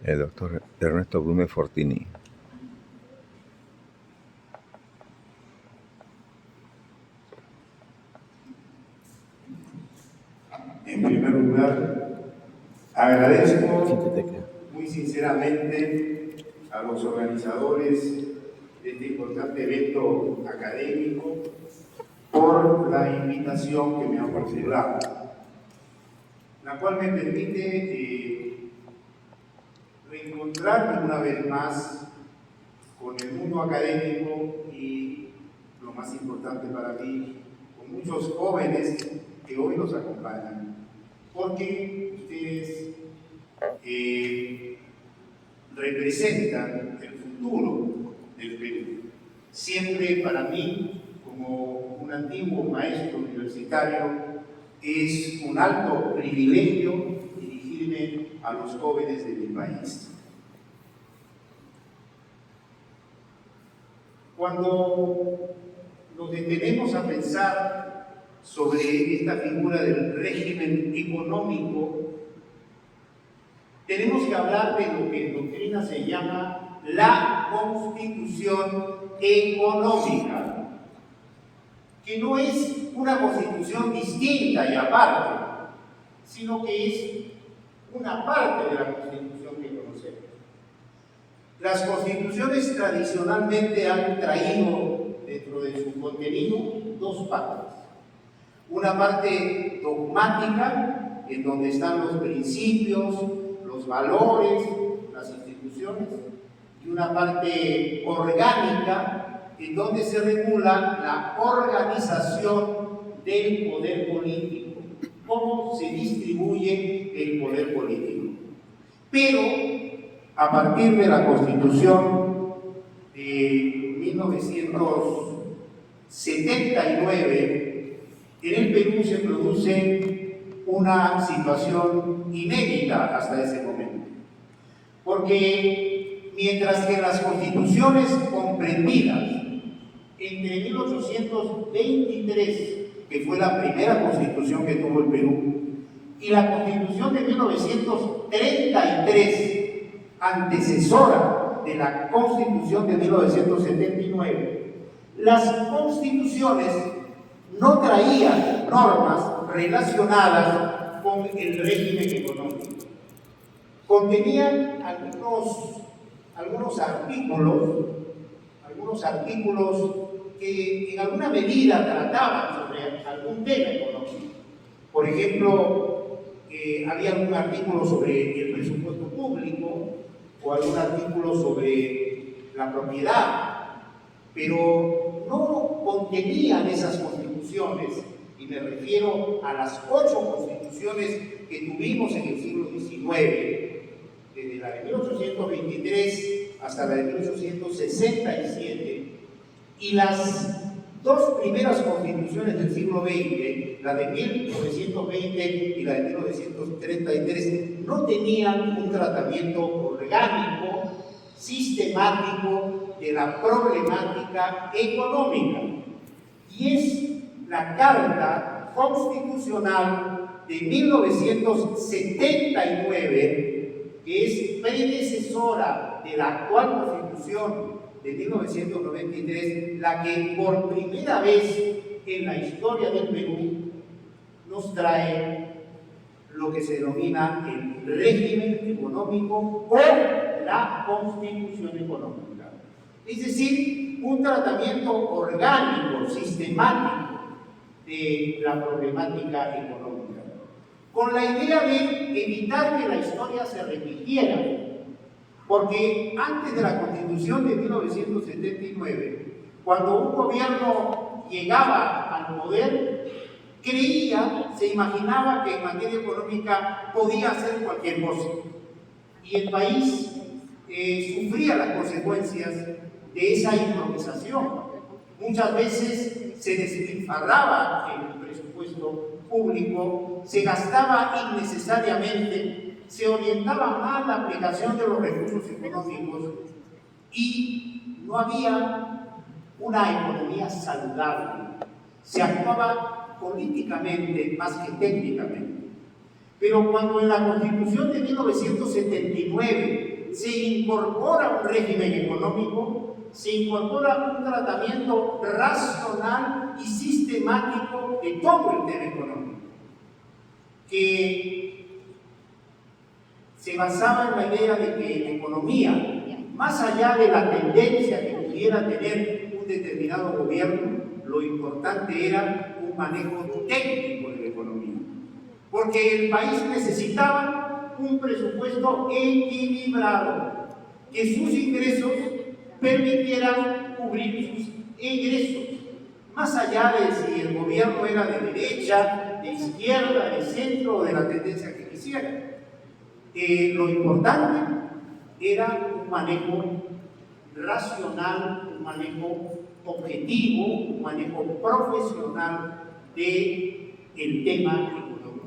el doctor Ernesto Blume Fortini. En primer lugar, agradezco muy sinceramente a los organizadores de este importante evento académico por la invitación que me han formulado, la cual me permite reencontrarme una vez más con el mundo académico y, lo más importante para mí, con muchos jóvenes que hoy nos acompañan, porque ustedes representan el futuro del Perú. Siempre para mí, como un antiguo maestro universitario, es un alto privilegio dirigirme a los jóvenes de mi país. Cuando nos detenemos a pensar sobre esta figura del régimen económico, tenemos que hablar de lo que en doctrina se llama la Constitución económica, que no es una constitución distinta y aparte, sino que es una parte de la constitución que conocemos. Las constituciones tradicionalmente han traído dentro de su contenido dos partes. Una parte dogmática, en donde están los principios, los valores, las instituciones, y una parte orgánica, en donde se regula la organización del poder político, cómo se distribuye el poder político. Pero, a partir de la Constitución de 1979, en el Perú se produce una situación inédita hasta ese momento, porque mientras que las constituciones comprendidas entre 1823, que fue la primera constitución que tuvo el Perú, y la constitución de 1933, antecesora de la constitución de 1979, las constituciones no traían normas relacionadas con el régimen económico. Contenían algunos artículos que en alguna medida trataban sobre algún tema económico. Por ejemplo, había algún artículo sobre el presupuesto público o algún artículo sobre la propiedad, pero no contenían esas constituciones, y me refiero a las 8 constituciones que tuvimos en el siglo XIX, desde la de 1823 hasta la de 1867, y las 2 primeras constituciones del siglo XX, la de 1920 y la de 1933, no tenían un tratamiento orgánico, sistemático de la problemática económica. Y es la Carta Constitucional de 1979, que es predecesora de la actual Constitución de 1993, la que por primera vez en la historia del Perú nos trae lo que se denomina el régimen económico o la Constitución económica. Es decir, un tratamiento orgánico, sistemático de la problemática económica, con la idea de evitar que la historia se repitiera. Porque antes de la Constitución de 1979, cuando un gobierno llegaba al poder, creía, se imaginaba que en materia económica podía hacer cualquier cosa. Y el país sufría las consecuencias de esa improvisación. Muchas veces se despilfarraba el presupuesto público, se gastaba innecesariamente, se orientaba mal la aplicación de los recursos económicos y no había una economía saludable. Se actuaba políticamente más que técnicamente. Pero cuando en la Constitución de 1979 se incorpora un régimen económico, se incorpora un tratamiento racional y sistemático de todo el tema económico, que se basaba en la idea de que la economía, más allá de la tendencia que pudiera tener un determinado gobierno, lo importante era un manejo técnico de la economía, porque el país necesitaba un presupuesto equilibrado, que sus ingresos permitieran cubrir sus egresos, más allá de si el gobierno era de derecha, de izquierda, de centro o de la tendencia que quisiera. Lo importante era un manejo racional, un manejo objetivo, un manejo profesional del tema económico.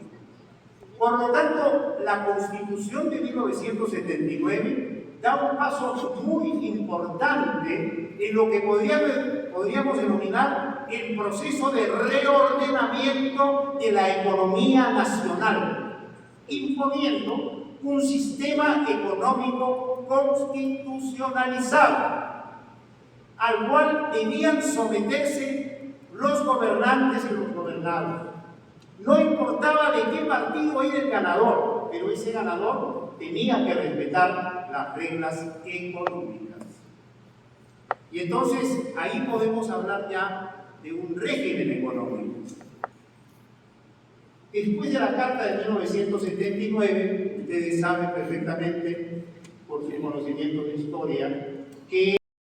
Por lo tanto, la Constitución de 1979 da un paso muy importante en lo que podríamos denominar el proceso de reordenamiento de la economía nacional, imponiendo un sistema económico constitucionalizado, al cual debían someterse los gobernantes y los gobernados. No importaba de qué partido era el ganador, pero ese ganador tenía que respetar las reglas económicas. Y entonces ahí podemos hablar ya de un régimen económico. Después de la Carta de 1979, ustedes saben perfectamente, por su conocimiento de historia, que